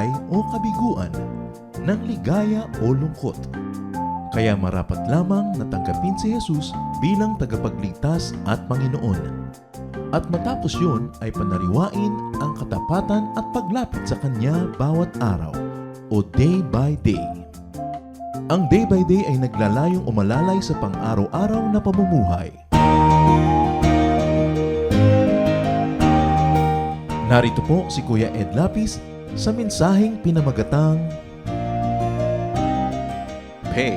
buhay o kabiguan, ng ligaya o lungkot. Kaya marapat lamang na tanggapin si Jesus bilang tagapagligtas at Panginoon. At matapos yun ay panariwain ang katapatan at paglapit sa Kanya bawat araw o day by day. Ang day by day ay naglalayong umalalay sa pang-araw-araw na pamumuhay. Narito po si Kuya Ed Lapis sa mensaheng pinamagatang Pay.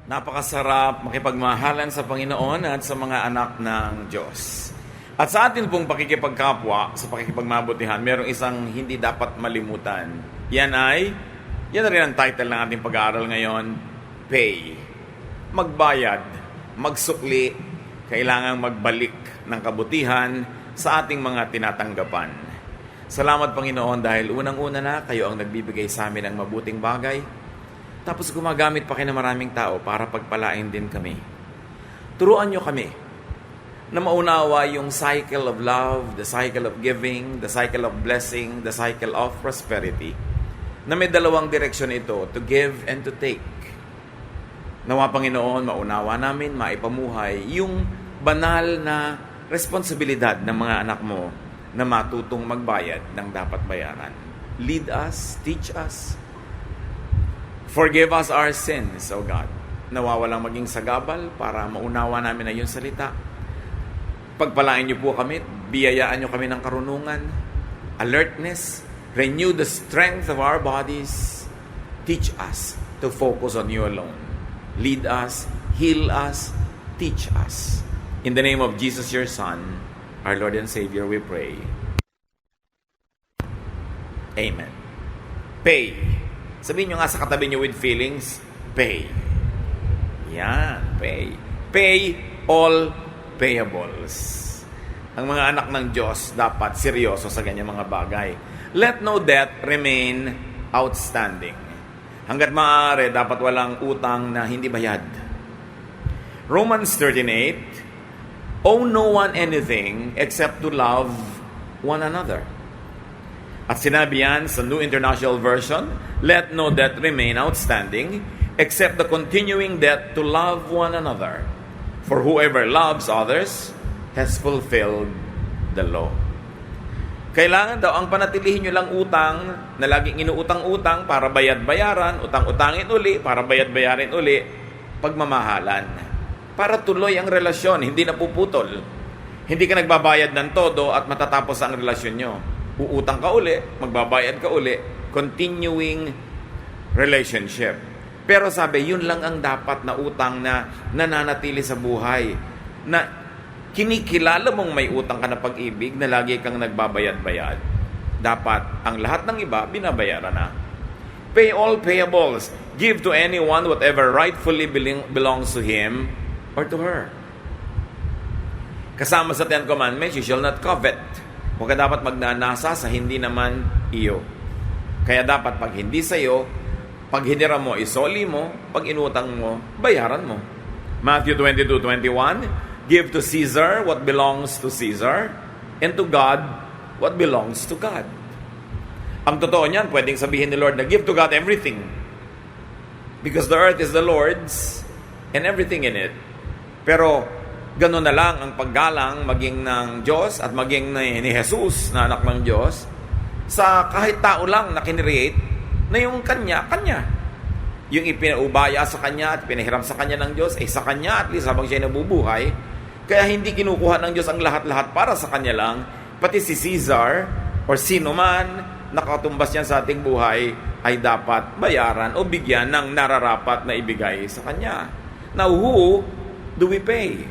Napakasarap makipagmahalan sa Panginoon at sa mga anak ng Diyos. At sa atin pong pakikipagkapwa, sa pakikipagmabutihan, mayroong isang hindi dapat malimutan. Yan na rin ang title ng ating pag-aaral ngayon, Pay. Magbayad, magsukli, kailangang magbalik ng kabutihan sa ating mga tinatanggapan. Salamat Panginoon dahil unang-una na kayo ang nagbibigay sa amin ng mabuting bagay. Tapos gumagamit pa kayo ng maraming tao para pagpalain din kami. Turuan nyo kami na maunawa yung cycle of love, the cycle of giving, the cycle of blessing, the cycle of prosperity. Na may dalawang direksyon ito, to give and to take. Nawa Panginoon, maunawa namin, maipamuhay yung banal na responsibilidad ng mga anak mo na matutong magbayad ng dapat bayaran. Lead us, teach us, forgive us our sins, O God. Nawawalang maging sagabal para maunawa namin na iyong salita. Pagpalain niyo po kami, biyayaan niyo kami ng karunungan, alertness, renew the strength of our bodies. Teach us to focus on you alone. Lead us, heal us, teach us. In the name of Jesus, your Son, our Lord and Savior, we pray. Amen. Pay. Sabihin nyo nga sa katabi nyo with feelings, pay. Yan, pay. Pay all payables. Ang mga anak ng Diyos dapat seryoso sa ganyang mga bagay. Let no debt remain outstanding. Hanggat maaari, dapat walang utang na hindi bayad. Romans 13:8, owe no one anything except to love one another. At sinabi yan sa New International Version, let no debt remain outstanding except the continuing debt to love one another. For whoever loves others has fulfilled the law. Kailangan daw ang panatilihin nyo lang utang na laging inuutang-utang para bayad-bayaran, utang-utangin uli para bayad-bayarin uli, pagmamahalan. Para tuloy ang relasyon, hindi napuputol. Hindi ka nagbabayad ng todo at matatapos ang relasyon nyo. Uutang ka uli, magbabayad ka uli, continuing relationship. Pero sabi, yun lang ang dapat na utang na nananatili sa buhay. Na kinikilala mong may utang ka na pag-ibig na lagi kang nagbabayad-bayad. Dapat ang lahat ng iba, binabayaran na. Pay all payables. Give to anyone whatever rightfully belongs to him or to her. Kasama sa 10 Commandments, you shall not covet. Huwag ka dapat magnanasa sa hindi naman iyo. Kaya dapat pag hindi sa iyo, pag hinira mo, isoli mo, pag inutang mo, bayaran mo. Matthew 22:21, give to Caesar what belongs to Caesar, and to God what belongs to God. Ang totoo niyan, pwedeng sabihin ni Lord na give to God everything. Because the earth is the Lord's and everything in it. Pero gano'n na lang ang paggalang maging ng Diyos at maging ni Jesus na anak ng Diyos sa kahit tao lang na kinreate na yung kanya. Yung ipinaubaya sa kanya at pinahiram sa kanya ng Diyos ay sa kanya at least habang siya nabubuhay. Kaya hindi kinukuha ng Diyos ang lahat-lahat para sa kanya lang. Pati si Caesar or sino man nakatumbas niyan sa ating buhay ay dapat bayaran o bigyan ng nararapat na ibigay sa kanya. Now, who do we pay?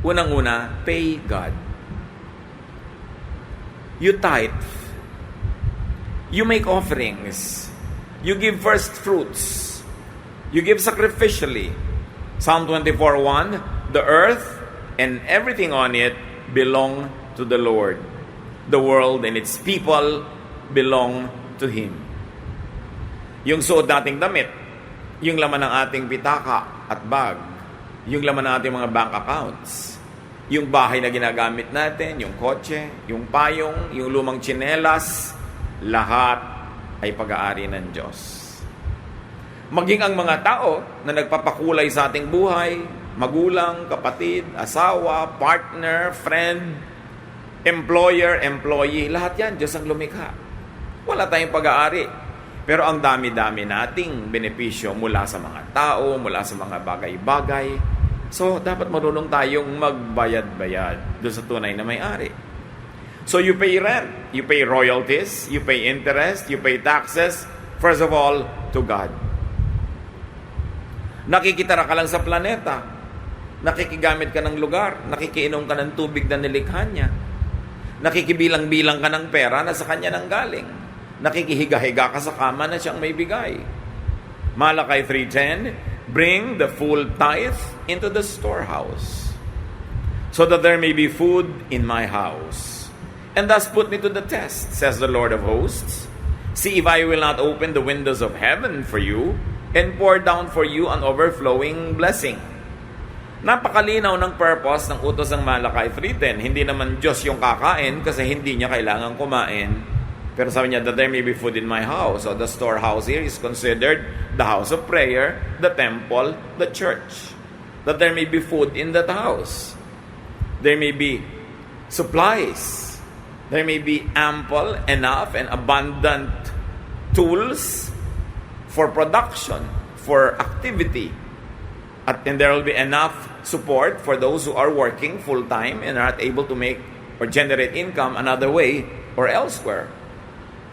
Unang-una, pay God. You tithe. You make offerings. You give first fruits. You give sacrificially. Psalm 24:1, the earth and everything on it belong to the Lord. The world and its people belong to Him. Yung suot nating damit, yung laman ng ating pitaka at bag, yung laman ng ating mga bank accounts, yung bahay na ginagamit natin, yung kotse, yung payong, yung lumang tsinelas, lahat ay pag-aari ng Diyos. Maging ang mga tao na nagpapakulay sa ating buhay, magulang, kapatid, asawa, partner, friend, employer, employee, lahat yan, Diyos ang lumikha. Wala tayong pag-aari. Pero ang dami-dami nating benepisyo mula sa mga tao, mula sa mga bagay-bagay. So, dapat marunong tayong magbayad-bayad doon sa tunay na may-ari. So, you pay rent, you pay royalties, you pay interest, you pay taxes, first of all, to God. Nakikitara ka lang sa planeta. Nakikigamit ka ng lugar. Nakikiinom ka ng tubig na nilikha niya. Nakikibilang-bilang ka ng pera na sa kanya nang galing. Nakikihiga-higa ka sa kama na siyang may bigay. Malakay 3:10, bring the full tithe into the storehouse, so that there may be food in my house. And thus put me to the test, says the Lord of hosts. See if I will not open the windows of heaven for you, and pour down for you an overflowing blessing. Napakalinaw ng purpose ng utos ng Malakay 3:10. Hindi naman Diyos yung kakain kasi hindi niya kailangan kumain. Pero sabi niya, that there may be food in my house. So the storehouse here is considered the house of prayer, the temple, the church. That there may be food in that house. There may be supplies. There may be ample, enough, and abundant tools for production, for activity. And there will be enough support for those who are working full-time and are not able to make or generate income another way or elsewhere.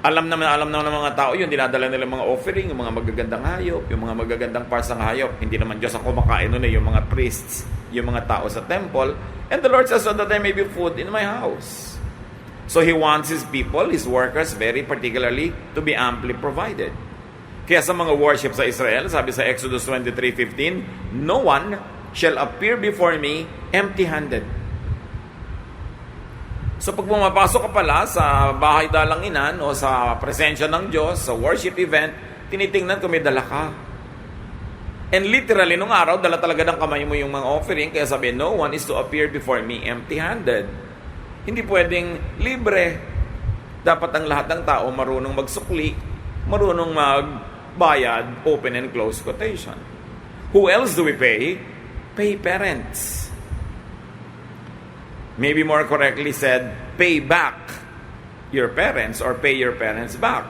Alam naman ng mga tao yun, dinadala nila mga offering, yung mga magagandang hayop, yung mga magagandang parts ng hayop. Hindi naman Diyos ang kumakain nun yung mga priests, yung mga tao sa temple. And the Lord says, so that there may be food in my house. So He wants His people, His workers, very particularly, to be amply provided. Kaya sa mga worship sa Israel, sabi sa Exodus 23:15, no one shall appear before me empty-handed. So pag pumapasok ka pala sa bahay dalanginan o sa presensya ng Diyos, sa worship event, tinitingnan kung may dala ka. And literally, nung araw, dala talaga ng kamay mo yung mga offering, kaya sabi, no one is to appear before me empty-handed. Hindi pwedeng libre. Dapat ang lahat ng tao marunong magsukli, marunong magbayad, open and close quotation. Who else do we pay? Pay parents. Maybe more correctly said, pay back your parents or pay your parents back.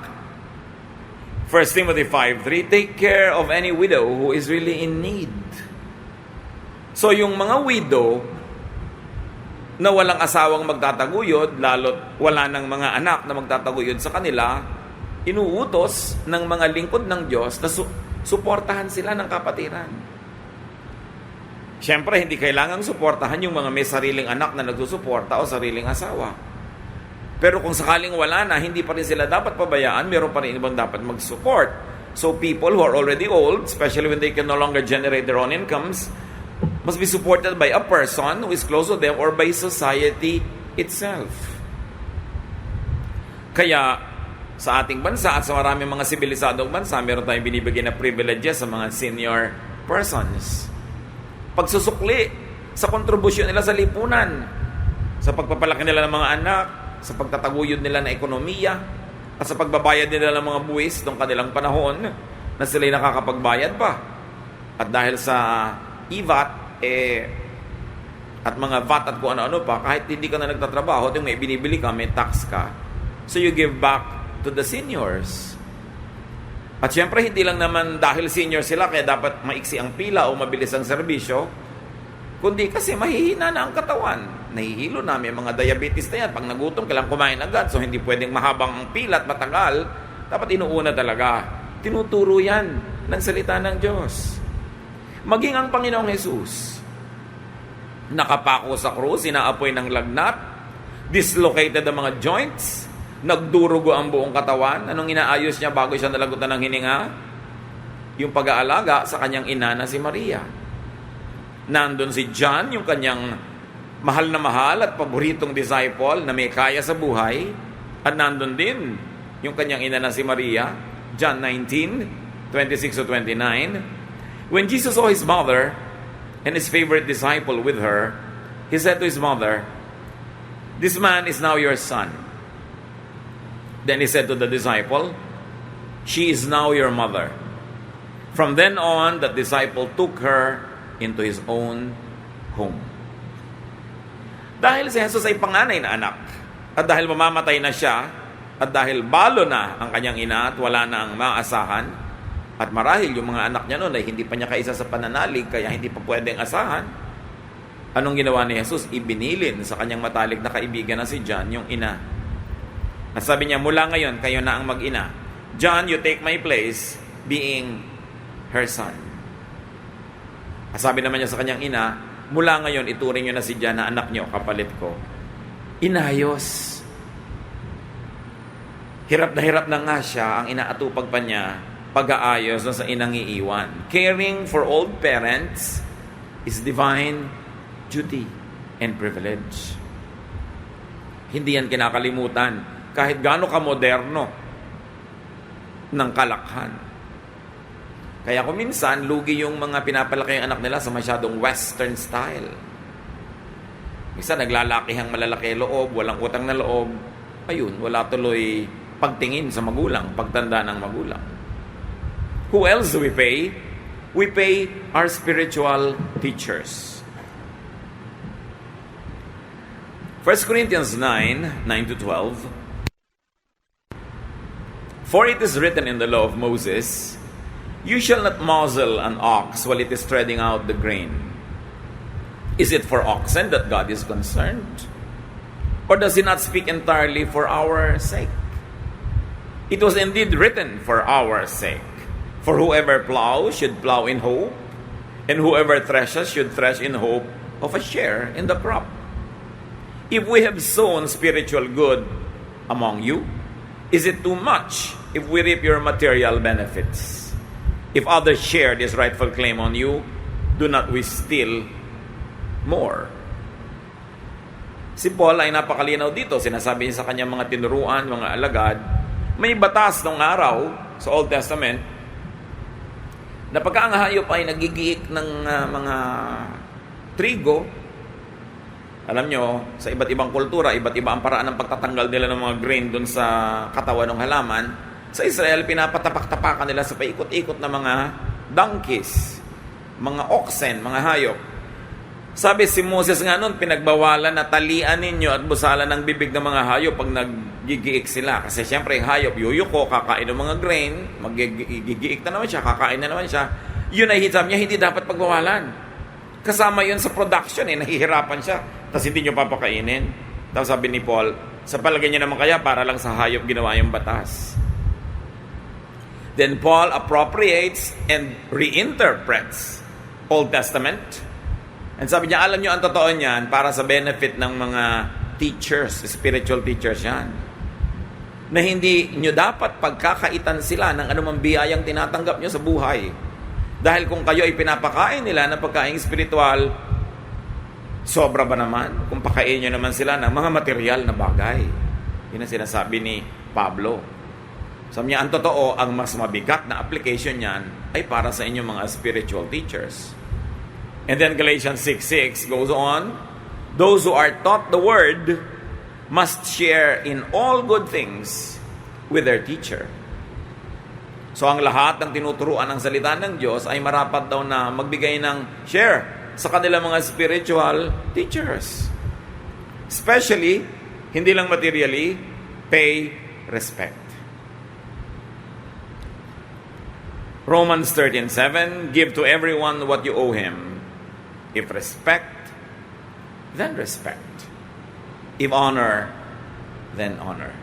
1 Timothy 5:3, take care of any widow who is really in need. So yung mga widow na walang asawang magtataguyod, lalo't wala ng mga anak na magtataguyod sa kanila, inuutos ng mga lingkod ng Diyos na suportahan sila ng kapatiran. Siyempre, hindi kailangang suportahan yung mga may sariling anak na nagsusuporta o sariling asawa. Pero kung sakaling wala na, hindi pa rin sila dapat pabayaan, meron pa rin ibang dapat mag-support. So people who are already old, especially when they can no longer generate their own incomes, must be supported by a person who is close to them or by society itself. Kaya, sa ating bansa at sa maraming mga sibilisadong bansa, meron tayong binibigyan na privileges sa mga senior persons. Pagsusukli sa kontribusyon nila sa lipunan, sa pagpapalaki nila ng mga anak, sa pagtataguyod nila ng ekonomiya, at sa pagbabayad nila ng mga buwis noong kanilang panahon na sila'y nakakapagbayad pa. At dahil sa IVAT, at mga VAT at kung ano-ano pa, kahit hindi ka na nagtatrabaho, yung may binibili ka, may tax ka. So you give back to the seniors. At syempre, hindi lang naman dahil senior sila, kaya dapat maiksi ang pila o mabilis ang serbisyo, kundi kasi mahihina na ang katawan. Nahihilo na, may mga diabetes na yan. Pag nagutom, kailangan kumain agad. So, hindi pwedeng mahabang ang pila at matagal. Dapat inuuna talaga. Tinuturo yan ng salita ng Diyos. Maging ang Panginoong Jesus, nakapako sa krus, inaapoy ng lagnat, dislocated ang mga joints, nagdurugo ang buong katawan. Anong inaayos niya bago siya nalagutan ng hininga? Yung pag-aalaga sa kanyang ina na si Maria. Nandun si John, yung kanyang mahal na mahal at paboritong disciple na may kaya sa buhay. At nandun din yung kanyang ina na si Maria. John 19:26-29. When Jesus saw his mother and his favorite disciple with her, he said to his mother, "This man is now your son." Then he said to the disciple, "She is now your mother." From then on, that disciple took her into his own home. Dahil si Jesus ay panganay na anak, at dahil mamamatay na siya, at dahil balo na ang kanyang ina at wala na ang maasahan, at marahil yung mga anak niya noon ay hindi pa niya kaisa sa pananalig, kaya hindi pa pwedeng asahan, anong ginawa ni Jesus? Ibinilin sa kanyang matalik na kaibigan na si John, yung ina. At sabi niya, mula ngayon, kayo na ang mag-ina. John, you take my place, being her son. At sabi naman niya sa kanyang ina, mula ngayon, ituring niyo na si John na anak niyo, kapalit ko. Inayos. Hirap na nga siya, ang inaatupag pa niya, pag-aayos na sa inang iiwan. Caring for old parents is divine duty and privilege. Hindi yan kinakalimutan, kahit gaano ka moderno ng kalakhan. Kaya kung minsan, lugi yung mga pinapalaki yung anak nila sa masyadong western style. Minsan, naglalakihang malalaki loob, walang utang na loob. Ayun, wala tuloy pagtingin sa magulang, pagtanda ng magulang. Who else do we pay? We pay our spiritual teachers. 1 Corinthians 9:9-12. For it is written in the law of Moses, "You shall not muzzle an ox while it is treading out the grain." Is it for oxen that God is concerned? Or does he not speak entirely for our sake? It was indeed written for our sake. For whoever plows should plow in hope, and whoever threshes should thresh in hope of a share in the crop. If we have sown spiritual good among you, is it too much if we reap your material benefits? If others share this rightful claim on you, do not we steal more? Si Paul ay napakalinaw dito. Sinasabi niya sa kanyang mga tinuruan, mga alagad, may batas nung araw sa Old Testament na pagka ang hayop ay nagigiik ng mga trigo, alam nyo, sa iba't ibang kultura, iba't iba ang paraan ng pagtatanggal nila ng mga grain dun sa katawan ng halaman. Sa Israel, pinapatapak-tapakan nila sa paikot-ikot na mga donkeys, mga oxen, mga hayop. Sabi si Moses nga nun, pinagbawalan na talian ninyo at busalan ng bibig ng mga hayop pag naggigiik sila. Kasi siyempre, yung hayop, yuyuko, kakain ng mga grain, magigiik na naman siya, kakain na naman siya. Yun ay hitam niya, hindi dapat pagbawalan. Kasama yun sa production, nahihirapan siya. Tapos hindi nyo papakainin. Tapos sabi ni Paul, sa palagay niya naman kaya, para lang sa hayop ginawa yung batas. Then Paul appropriates and reinterprets Old Testament. And sabi niya, alam niyo ang totoo niyan para sa benefit ng mga teachers, spiritual teachers yan. Na hindi niyo dapat pagkakaitan sila ng anumang biyayang tinatanggap niyo sa buhay. Dahil kung kayo ay pinapakain nila ng pagkain spiritual, sobra ba naman kung pakain niyo naman sila ng mga material na bagay? Yun ang sinasabi ni Pablo. Sabi niya, ang totoo, ang mas mabigat na application niyan ay para sa inyong mga spiritual teachers. And then Galatians 6:6 goes on, those who are taught the word must share in all good things with their teacher. So ang lahat ng tinuturuan ng salita ng Diyos ay marapat daw na magbigay ng share sa kanilang mga spiritual teachers. Especially, hindi lang materially, pay respect. Romans 13:7, give to everyone what you owe him. If respect, then respect. If honor, then honor.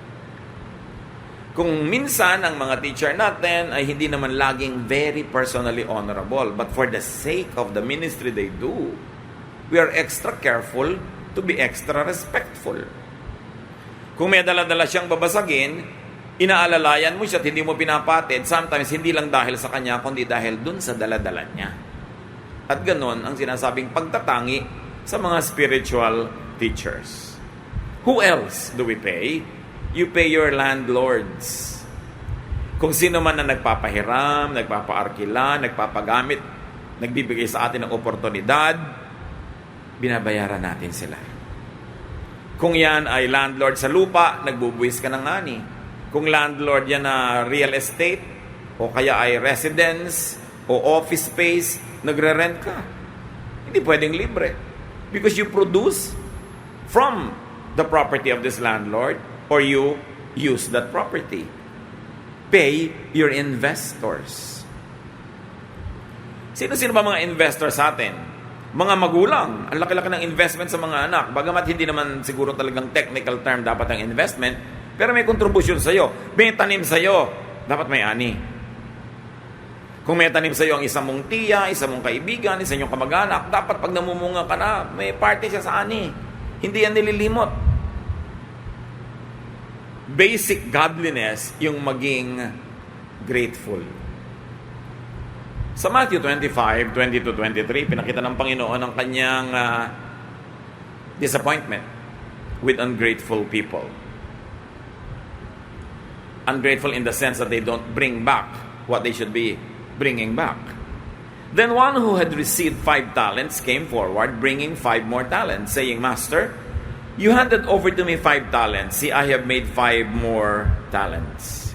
Kung minsan ang mga teacher natin ay hindi naman laging very personally honorable, but for the sake of the ministry they do, we are extra careful to be extra respectful. Kung may dala-dala siyang babasagin, inaalalayan mo siya at hindi mo pinapatid, sometimes hindi lang dahil sa kanya, kundi dahil dun sa dala-dala niya. At ganon ang sinasabing pagtatangi sa mga spiritual teachers. Who else do we pay? You pay your landlords. Kung sino man na nagpapahiram, nagpapaarkila, nagpapagamit nagbibigay sa atin ng oportunidad, binabayaran natin sila. Kung yan ay landlord sa lupa, nagbubuwis ka ng ani. Kung landlord yan na real estate, o kaya ay residence, o office space, nagre-rent ka. Hindi pwedeng libre. Because you produce from the property of this landlord, or you use that property. Pay your investors. Sino-sino ba mga investors sa atin? Mga magulang, ang laki-laki ng investment sa mga anak. Bagamat hindi naman siguro talagang technical term dapat ang investment, pero may contribution sa'yo. May tanim sa'yo, dapat may ani. Kung may tanim sa'yo ang isang mong tiya, isang mong kaibigan, isang mong kamag-anak, dapat pag namumunga ka na, may party siya sa ani. Hindi yan nililimot. Basic godliness, yung maging grateful. Sa Matthew 25, 22-23, pinakita ng Panginoon ang kanyang disappointment with ungrateful people. Ungrateful in the sense that they don't bring back what they should be bringing back. Then one who had received 5 talents came forward, bringing 5 more talents, saying, Master, you handed over to me 5 talents. See, I have made 5 more talents.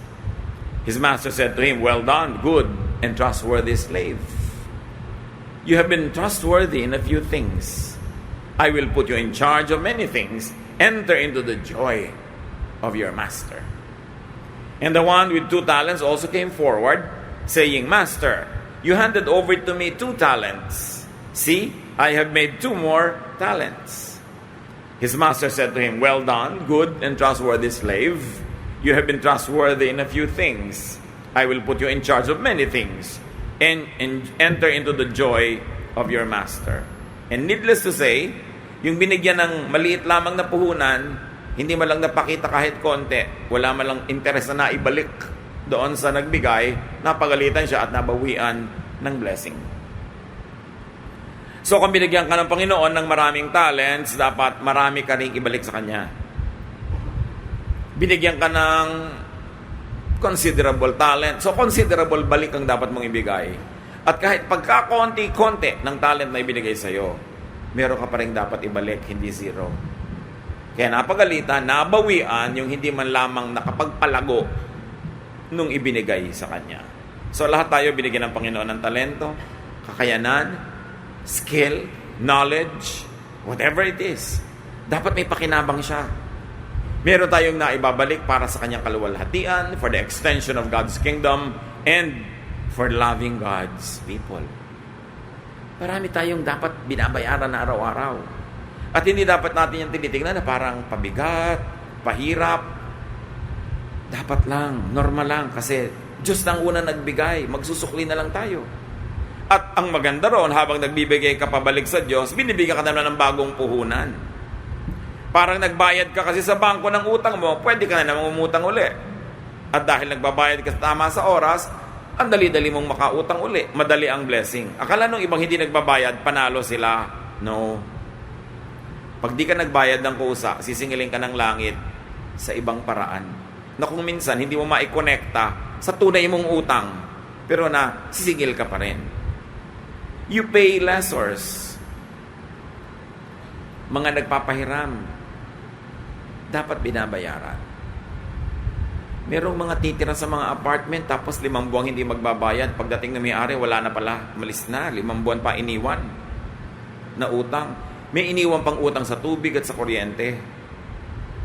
His master said to him, Well done, good and trustworthy slave. You have been trustworthy in a few things. I will put you in charge of many things. Enter into the joy of your master. And the one with 2 talents also came forward, saying, Master, you handed over to me 2 talents. See, I have made 2 more talents. His master said to him, Well done, good and trustworthy slave. You have been trustworthy in a few things. I will put you in charge of many things. And enter into the joy of your master. And needless to say, yung binigyan ng maliit lamang na puhunan, hindi man lang napakita kahit konti, wala man lang interes na naibalik doon sa nagbigay, napagalitan siya at nabawian ng blessing. So kung binigyan ka ng Panginoon ng maraming talents, dapat marami ka rin ibalik sa Kanya. Binigyan ka ng considerable talent, so considerable balik ang dapat mong ibigay. At kahit pagkakonti-konti ng talent na ibinigay sa'yo, meron ka pa rin dapat ibalik, hindi zero. Kaya napagalitan, nabawian yung hindi man lamang nakapagpalago nung ibinigay sa Kanya. So lahat tayo binigyan ng Panginoon ng talento, kakayanan, skill, knowledge, whatever it is. Dapat may pakinabang siya. Meron tayong naibabalik para sa Kanyang kaluwalhatian, for the extension of God's kingdom, and for loving God's people. Marami tayong dapat binabayaran na araw-araw. At hindi dapat natin yung tinitingnan na parang pabigat, pahirap. Dapat lang, normal lang, kasi Diyos na ang una nagbigay, magsusukli na lang tayo. At ang maganda ron, habang nagbibigay ka pabalik sa Diyos, binibigyan ka naman ng bagong puhunan. Parang nagbayad ka kasi sa bangko ng utang mo, pwede ka na namang umutang uli. At dahil nagbabayad ka tama sa oras, ang dali-dali mong makautang uli. Madali ang blessing. Akala nung ibang hindi nagbabayad, panalo sila. No. Pag di ka nagbayad ng kusa, sisingilin ka ng langit sa ibang paraan. Na kung minsan, hindi mo maikonekta sa tunay mong utang, pero na sisingil ka pa rin. You pay lessors. Mga nagpapahiram, dapat binabayaran. Merong mga titira sa mga apartment tapos 5 buwan hindi magbabayad. Pagdating na may-ari, wala na pala. Malis na. 5 buwan pa iniwan na utang. May iniwan pang utang sa tubig at sa kuryente.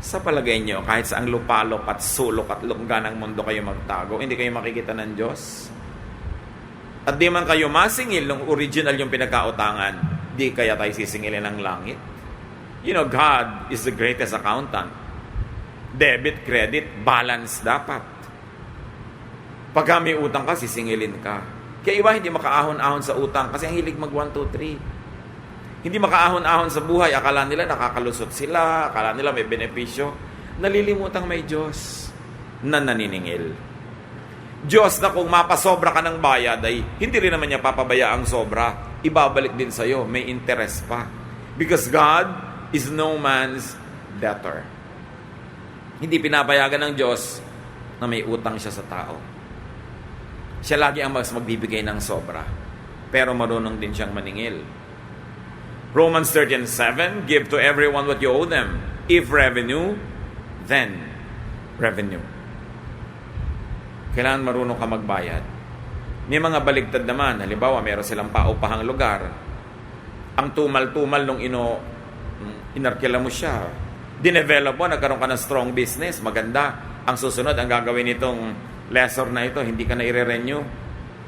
Sa palagay nyo, kahit saang lupalok at sulok at lungga ng mundo kayo magtago, hindi kayo makikita ng Diyos? At di man kayo masingil nung original yung pinagkautangan, di kaya tayo sisingilin ng langit? You know, God is the greatest accountant. Debit, credit, balance dapat. Pagka may utang ka, sisingilin ka. Kaya iba hindi makaahon-ahon sa utang kasi ang hilig mag 1, 2, 3. Hindi makaahon-ahon sa buhay. Akala nila nakakalusot sila. Akala nila may benepisyo. Nalilimutang may Diyos na naniningil. Diyos na kung mapasobra ka ng bayad ay hindi rin naman niya papabaya ang sobra. Ibabalik din sa'yo. May interest pa. Because God is no man's debtor. Hindi pinapayagan ng Diyos na may utang siya sa tao. Siya lagi ang mas magbibigay ng sobra. pero marunong din siyang maningil. Romans 13:7, give to everyone what you owe them. If revenue, then revenue. Kailangan marunong ka magbayad. May mga baligtad naman. Halimbawa, meron silang paupahang lugar. Ang tumal-tumal nung inarkila mo siya. Dinevelop mo, nagkaroon ka ng strong business. Maganda. Ang susunod, ang gagawin nitong lessor na ito, hindi ka na i-renew.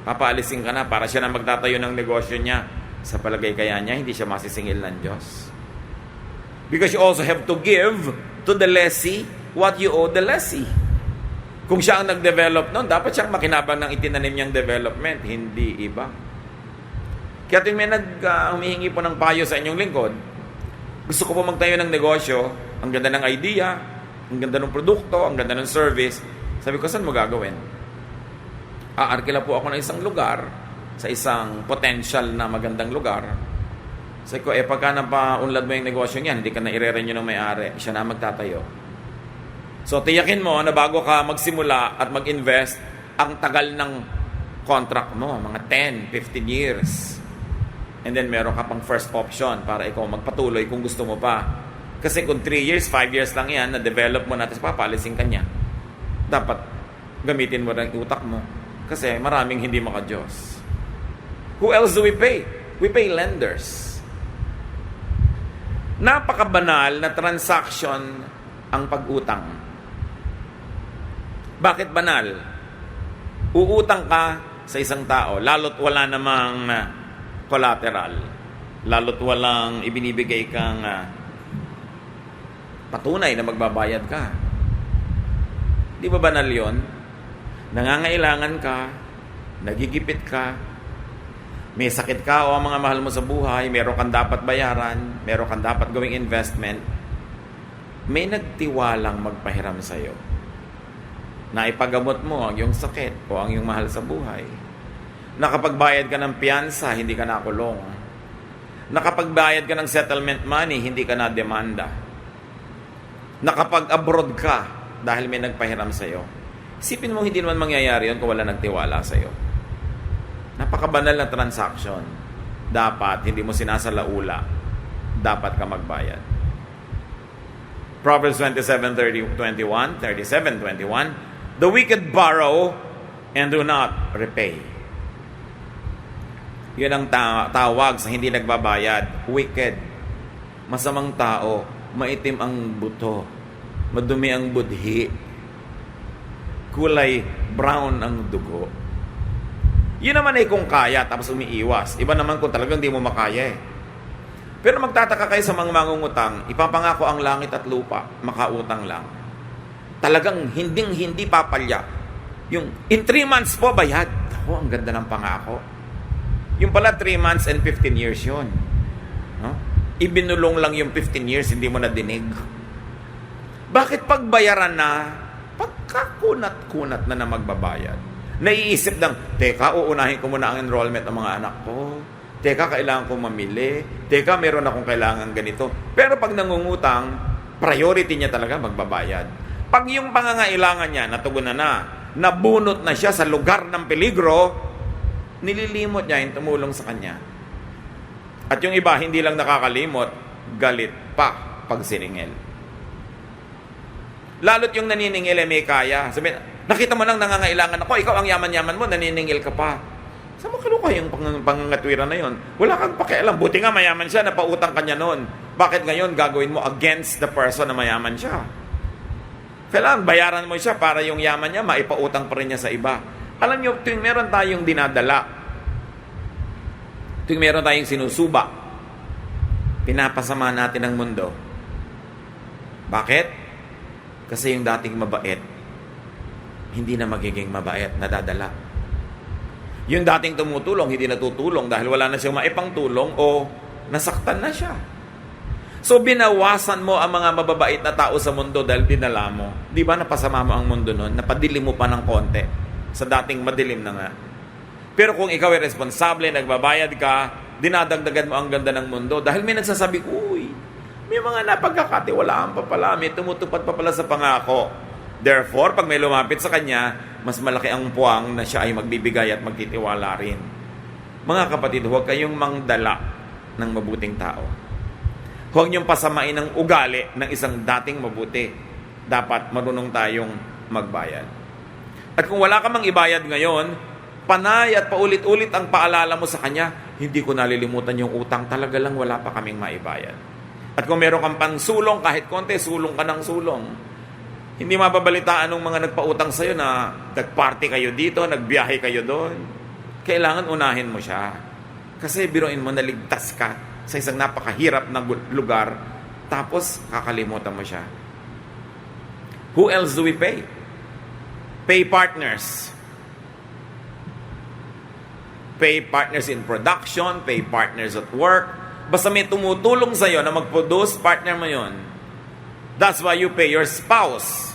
Papaalisin ka na para siya na magtatayo ng negosyo niya. Sa palagay kaya niya, hindi siya masisingil ng Diyos. Because you also have to give to the lessee what you owe the lessee. Kung siya ang nag-develop noon, dapat siyang makinabang ng itinanim niyang development, hindi iba. Kaya tuwing may humihingi po ng payo sa inyong lingkod, gusto ko po magtayo ng negosyo, ang ganda ng idea, ang ganda ng produkto, ang ganda ng service, sabi ko, saan mo gagawin? Aarkila po ako ng isang lugar, sa isang potential na magandang lugar. Sabi ko, pagka napaunlad mo yung negosyo niyan, hindi ka na i-renew ng may-ari, siya na magtatayo. So, tiyakin mo na bago ka magsimula at mag-invest, ang tagal ng contract mo, mga 10, 15 years. And then, meron ka pang first option para ikaw magpatuloy kung gusto mo pa. Kasi kung 3 years, 5 years lang yan, na-develop mo na, tapos papalisin ka niya. Dapat gamitin mo rin utak mo. Kasi maraming hindi maka-Diyos. Who else do we pay? We pay lenders. Napakabanal na transaction ang pag-utang. Bakit banal? Uutang ka sa isang tao, lalo't wala namang collateral, lalo't walang ibinibigay kang patunay na magbabayad ka. Di ba banal yon? Nangangailangan ka, nagigipit ka, may sakit ka o ang mga mahal mo sa buhay, meron kang dapat bayaran, meron kang dapat gawing investment, may nagtiwalang magpahiram sa'yo na ipagamot mo ang iyong sakit o ang iyong mahal sa buhay. Nakapagbayad ka ng piyansa, hindi ka nakulong. Nakapagbayad ka ng settlement money, hindi ka na demanda. Nakapag-abroad ka dahil may nagpahiram sa'yo. Isipin mo hindi naman mangyayari yun kung wala nagtiwala sa'yo. Napakabanal na transaction. Dapat, hindi mo sinasalaula. Dapat ka magbayad. Proverbs 27:21, the wicked borrow and do not repay. Yun ang tawag sa hindi nagbabayad. Wicked. Masamang tao. Maitim ang buto. Madumi ang budhi. Kulay brown ang dugo. Yun naman ay kung kaya tapos umiiwas. Iba naman kung talagang di mo makaya eh. Pero magtataka kayo sa mga mangungutang, ipapangako ang langit at lupa, makautang lang. Talagang hindi papalya. Yung in 3 months po bayad. Ako, ang ganda ng pangako. Yung pala 3 months and 15 years yun. No? Ibinulong lang yung 15 years, hindi mo na dinig. Bakit pagbayaran na, pagkakunat-kunat na magbabayad? Naiisip ng, teka, uunahin ko muna ang enrollment ng mga anak ko. Teka, kailangan kong mamili. Teka, meron akong kailangan ganito. Pero pag nangungutang, priority niya talaga magbabayad. Pag yung pangangailangan niya, natugunan na, nabunot na siya sa lugar ng peligro, nililimot niya yung tumulong sa kanya. At yung iba, hindi lang nakakalimot, galit pa pag siningil. Lalo't yung naniningil may kaya. Sabi, nakita mo lang nangangailangan ako, ikaw ang yaman-yaman mo, naniningil ka pa. Saan mo kinuha yung pangangatwiran na yun? Wala kang pakialam. Buti nga mayaman siya, napautang kanya noon. Bakit ngayon gagawin mo against the person na mayaman siya? Kailangan bayaran mo siya para yung yaman niya, maipautang pa rin niya sa iba. Alam niyo, tuwing meron tayong dinadala, tuwing meron tayong sinusuba, pinapasama natin ang mundo. Bakit? Kasi yung dating mabait, hindi na magiging mabait, nadadala. Yung dating tumutulong, hindi natutulong dahil wala na siyang maipangtulong o nasaktan na siya. So, binawasan mo ang mga mababait na tao sa mundo dahil dinala mo. Di ba napasama mo ang mundo nun? Napadilim mo pa ng konti sa dating madilim na nga. Pero kung ikaw ay responsable, nagbabayad ka, dinadagdagan mo ang ganda ng mundo dahil may nagsasabi, uy, may mga napagkakatiwalaan pa pala, may tumutupad pa pala sa pangako. Therefore, pag may lumapit sa kanya, mas malaki ang puwang na siya ay magbibigay at magtitiwala rin. Mga kapatid, huwag kayong mangdala ng mabuting tao. Huwag niyong pasamain ang ugali ng isang dating mabuti. Dapat marunong tayong magbayad. At kung wala ka mang ibayad ngayon, panay at paulit-ulit ang paalala mo sa kanya, hindi ko nalilimutan yung utang, talaga lang wala pa kaming maibayad. At kung meron kang pansulong, kahit konti, sulong ka ng sulong. Hindi mababalitaan ng mga nagpautang sa'yo na nagparty kayo dito, nagbiyahe kayo doon. Kailangan unahin mo siya. Kasi biruin mo, naligtas ka sa isang napakahirap na lugar, tapos kakalimutan mo siya. Who else do we pay? Pay partners. Pay partners in production, pay partners at work. Basta may tumutulong sa'yo na mag-produce, partner mo yun. That's why you pay your spouse.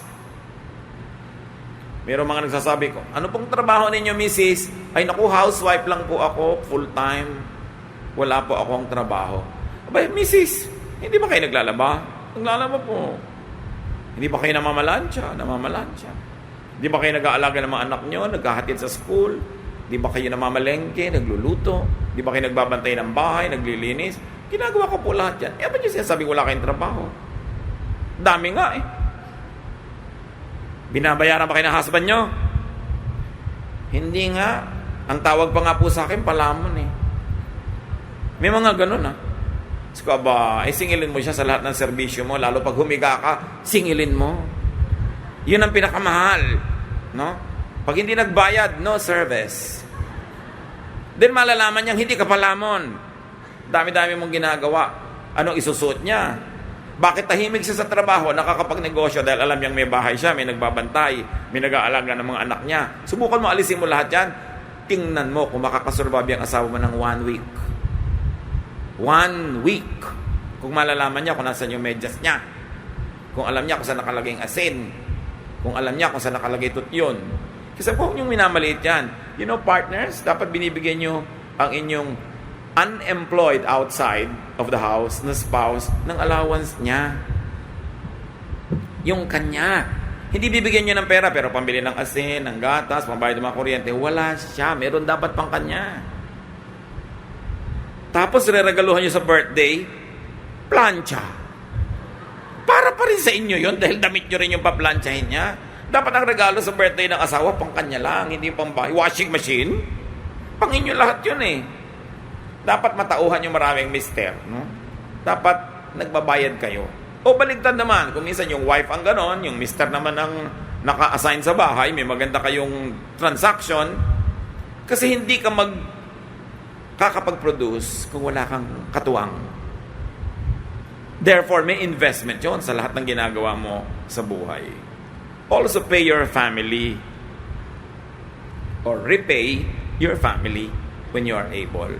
Meron mga nagsasabi ko, ano pong trabaho ninyo, Mrs.? Ay naku, housewife lang po ako, full-time. Wala po akong trabaho. Abay, Mrs., hindi ba kayo naglalaba? Naglalaba po. Hindi ba kayo namamalansya? Namamalansya. Hindi ba kayo nag-aalaga ng mga anak nyo? Naghahatid sa school? Hindi ba kayo namamalengke? Nagluluto? Hindi ba kayo nagbabantay ng bahay? Naglilinis? Ginagawa ko po lahat yan. Ba't yung sinasabi wala kayong trabaho? Dami nga eh. Binabayaran ba kayo ng husband nyo? Hindi nga. Ang tawag pa nga po sa akin, palamon eh. May mga ganun ah. Sabi ba, singilin mo siya sa lahat ng serbisyo mo, lalo pag humiga ka, singilin mo. Yun ang pinakamahal. No? Pag hindi nagbayad, no service. Then malalaman niyang hindi ka palamon. Dami-dami mong ginagawa. Anong isusuot niya? Bakit tahimik siya sa trabaho, nakakapagnegosyo dahil alam niyang may bahay siya, may nagbabantay, may nag-aalaga ng mga anak niya. Subukan mo, alisin mo lahat yan. Tingnan mo kung makakasurvive ang asawa mo ng 1 week. 1 week. Kung malalaman niya kung nasan yung medyas niya. Kung alam niya kung saan nakalagay ang asin. Kung alam niya kung saan nakalagay tutyon. Kasi po yung minamaliit yan. You know, partners, dapat binibigyan niyo ang inyong unemployed outside of the house na spouse ng allowance niya. Yung kanya. Hindi bibigyan niyo ng pera pero pambili ng asin, ng gatas, pambayad ng mga kuryente. Wala siya. Meron dapat pang kanya. Tapos reregaluhan niyo sa birthday, plancha. Para pa rin sa inyo yon dahil damit niyo rin yung paplantsahin niya. Dapat ang regalo sa birthday ng asawa, pang kanya lang, hindi pang bahay. Washing machine? Pang inyo lahat yun eh. Dapat matauhan yung maraming mister. No? Dapat nagbabayad kayo. O baligtad naman, kung minsan yung wife ang ganon, yung mister naman ang naka-assign sa bahay, may maganda kayong transaction, kasi hindi ka kakapag-produce kung wala kang katuwang. Therefore, may investment yon sa lahat ng ginagawa mo sa buhay. Also pay your family or repay your family when you are able.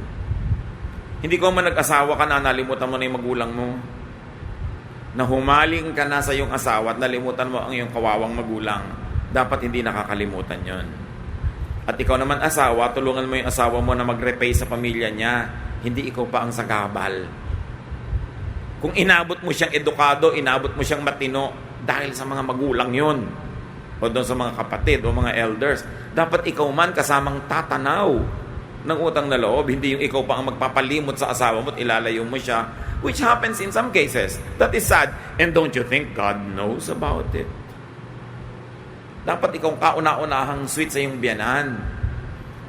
Hindi ko man nag-asawa ka na nalimutan mo na yung magulang mo. Na humaling ka na sa iyong asawa at nalimutan mo ang iyong kawawang magulang. Dapat hindi nakakalimutan yon. At ikaw naman asawa, tulungan mo yung asawa mo na mag-repay sa pamilya niya. Hindi ikaw pa ang sagabal. Kung inabot mo siyang edukado, inabot mo siyang matino dahil sa mga magulang yun. O doon sa mga kapatid o mga elders. Dapat ikaw man kasamang tatanaw ng utang na loob, hindi yung ikaw pa ang magpapalimot sa asawa mo at ilalayo mo siya, which happens in some cases. That is sad. And don't you think God knows about it? Dapat ikaw kauna-unahang sweet sa iyong biyanan.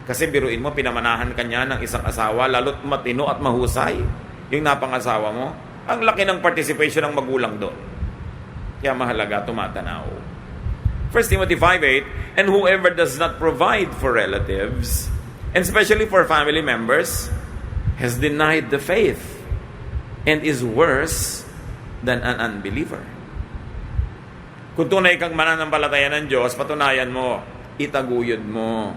Kasi biruin mo, pinamanahan ka niya ng isang asawa, lalo't matino at mahusay, yung napangasawa mo. Ang laki ng participation ng magulang doon. Kaya mahalaga, tumatanaw. 1 Timothy 5:8, and whoever does not provide for relatives, and especially for family members, has denied the faith and is worse than an unbeliever. Kung tunay kang mananampalataya ng Diyos, patunayan mo, itaguyod mo,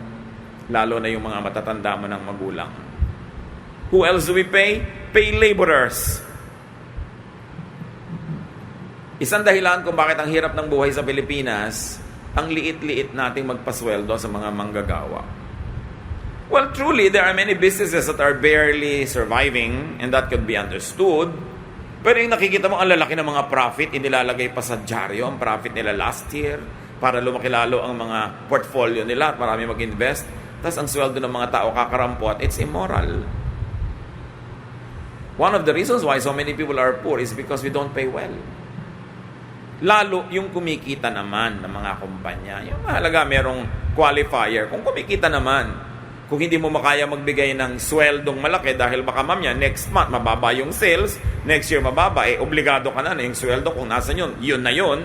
lalo na yung mga matatanda mo ng magulang. Who else do we pay? Pay laborers. Isang dahilan kung bakit ang hirap ng buhay sa Pilipinas, ang liit-liit nating magpasweldo sa mga manggagawa. Well, truly, there are many businesses that are barely surviving, and that could be understood. Pero yung nakikita mo, ang lalaki ng mga profit, inilalagay pa sa dyaryo ang profit nila last year para lumaki lalo ang mga portfolio nila at marami mag-invest. Tapos ang sweldo ng mga tao kakarampot, it's immoral. One of the reasons why so many people are poor is because we don't pay well. Lalo yung kumikita naman ng mga kumpanya. Yung mahalaga, merong qualifier. Kung kumikita naman, kung hindi mo makaya magbigay ng sweldong malaki dahil baka mamaya next month mababa yung sales, next year mababa, obligado ka na yung sweldo kung nasan yun na yun,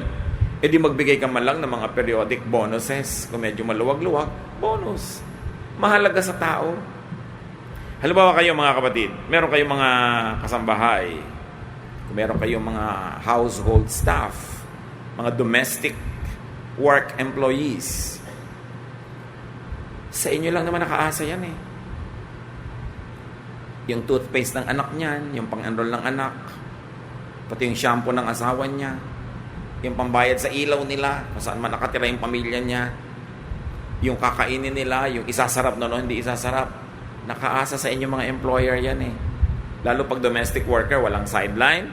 di magbigay ka man lang ng mga periodic bonuses. Kung medyo maluwag-luwag, bonus. Mahalaga sa tao. Halimbawa kayo mga kapatid, meron kayong mga kasambahay, meron kayong mga household staff, mga domestic work employees. Sa inyo lang naman nakaasa yan eh. Yung toothpaste ng anak niyan, yung pang-enroll ng anak, pati yung shampoo ng asawa niya, yung pambayad sa ilaw nila, kung saan man nakatira yung pamilya niya, yung kakainin nila, yung isasarap na o hindi isasarap. Nakaasa sa inyo mga employer yan eh. Lalo pag domestic worker, walang sideline.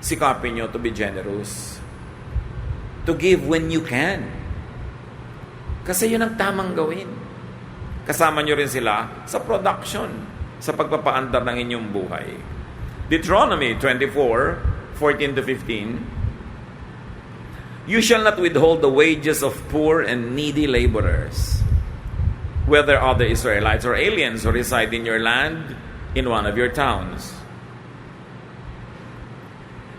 Sikapin nyo to be generous. To give when you can. Kasi yun ang tamang gawin. Kasama nyo rin sila sa production, sa pagpapaandar ng inyong buhay. Deuteronomy 24:14-15. You shall not withhold the wages of poor and needy laborers, whether other Israelites or aliens who reside in your land, in one of your towns.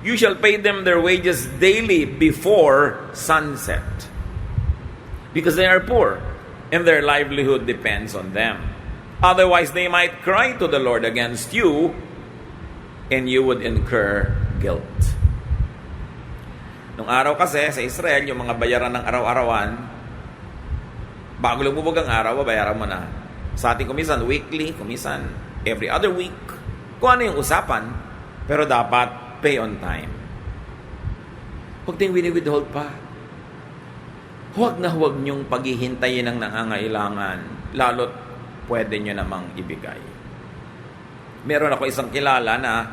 You shall pay them their wages daily before sunset, because they are poor, and their livelihood depends on them. Otherwise, they might cry to the Lord against you, and you would incur guilt. Nung araw kasi sa Israel, yung mga bayaran ng araw-arawan, bago lumubog ang araw, babayaran mo na. Sa ating kumisan, weekly, kumisan, every other week. Kung ano yung usapan, pero dapat pay on time. Huwag din wini-withhold pa. Huwag na huwag niyong paghihintayin ng nangangailangan, lalo't pwede niyo namang ibigay. Meron ako isang kilala na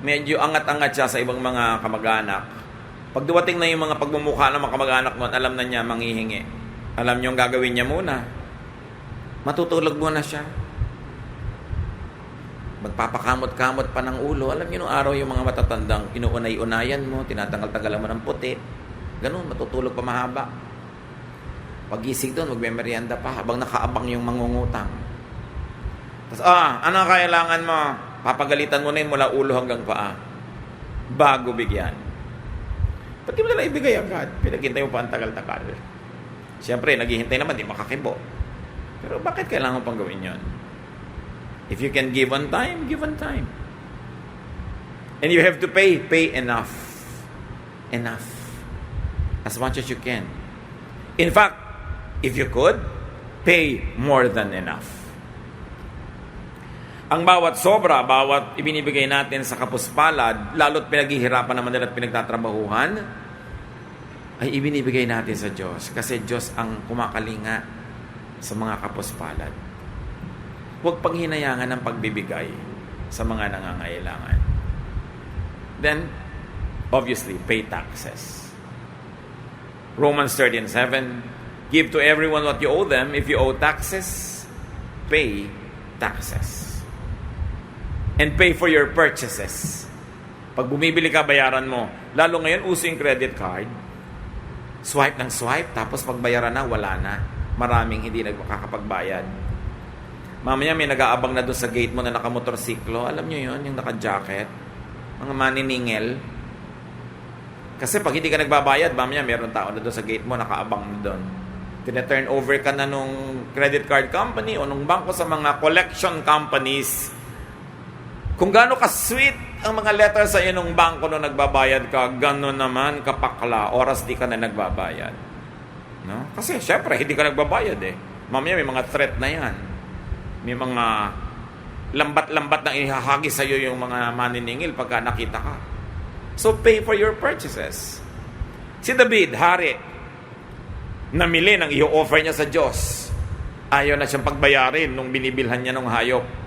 medyo angat-angat siya sa ibang mga kamag-anak. Pag dumating na yung mga pagmumukha ng mga kamag-anak mo, alam na niya manghihingi. Alam niyo ang gagawin niya muna. Matutulog muna siya. Magpapakamot-kamot pa ng ulo. Alam niyo nung araw yung mga matatandang inuunay-unayan mo, tinatanggal-tanggalan mo ng puti. Ganun, matutulog pa mahaba. Pag-gising doon, magme-merienda pa habang nakaabang yung mangungutang. Tapos, ano kailangan mo? Papagalitan mo na yun mula ulo hanggang paa. Bago bigyan. Ba't di mo nila ibigay agad? Pinaghintay mo pa ang tagal-tagal. Siyempre, naghihintay naman, di makakibo. Pero bakit kailangan pang gawin yon? If you can give on time, give on time. And you have to pay enough. Enough. As much as you can. In fact, if you could, pay more than enough. Ang bawat sobra, bawat ibinibigay natin sa kapuspalad, lalo't pinaghihirapan naman nila at pinagtatrabahuhan, ay ibinibigay natin sa Diyos. Kasi Diyos ang kumakalinga sa mga kapuspalad. Huwag panghinayangan ng pagbibigay sa mga nangangailangan. Then, obviously, pay taxes. Romans 13:7, give to everyone what you owe them. If you owe taxes, pay taxes. And pay for your purchases. Pag bumibili ka, bayaran mo. Lalo ngayon, uso yung credit card. Swipe ng swipe, tapos pagbayaran na, wala na. Maraming hindi nagkakapagbayad. Mamaya may nag-aabang na doon sa gate mo na nakamotorsiklo. Alam nyo yun, yung naka-jacket. Mga maniningil. Kasi pag hindi ka nagbabayad, mamaya meron tao na doon sa gate mo, nakaabang na doon. Tina-turn over ka na nung credit card company o nung bangko sa mga collection companies. Kung gaano ka-sweet ang mga letter sa iyo nung bangko nung nagbabayad ka, gano'n naman kapakla, oras di ka na nagbabayad. No? Kasi syempre, hindi ka nagbabayad eh. Mamaya may mga threat na yan. May mga lambat-lambat na ihahagi sa iyo yung mga maniningil pagka nakita ka. So pay for your purchases. Si David, hari, namili ng i-offer niya sa Diyos. Ayaw na siyang pagbayarin nung binibilhan niya ng hayop.